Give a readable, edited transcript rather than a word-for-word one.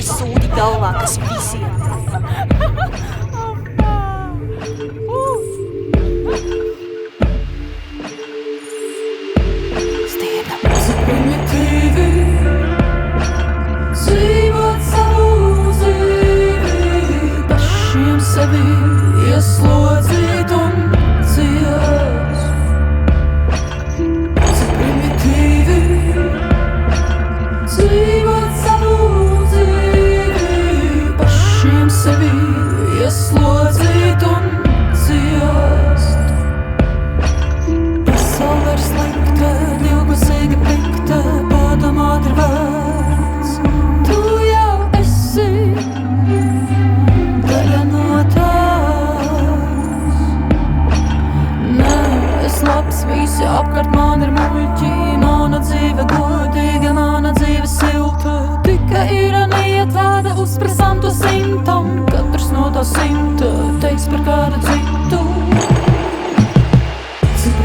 ir sūdi galvā, kas visiem. Stiebra. Primitīvi dzīvot savu dzīvi, pašiem sevi ieslodzīt un ciest. Primitīvi dzīvot savu dzīvi, pašiem sevi ieslodzīt un ciest. Pasaule ir slikta, divpusīgi pikta, padomāt ir vērts. Tu jau esi daļa no tās. Nē, es labs, visi apkārt man ir muļķi, mana dzīve godīga, mana dzīve silta. Tikai ironija tāda uzprasām to simtam, katrs no to simta teiks par kādu citu. Cik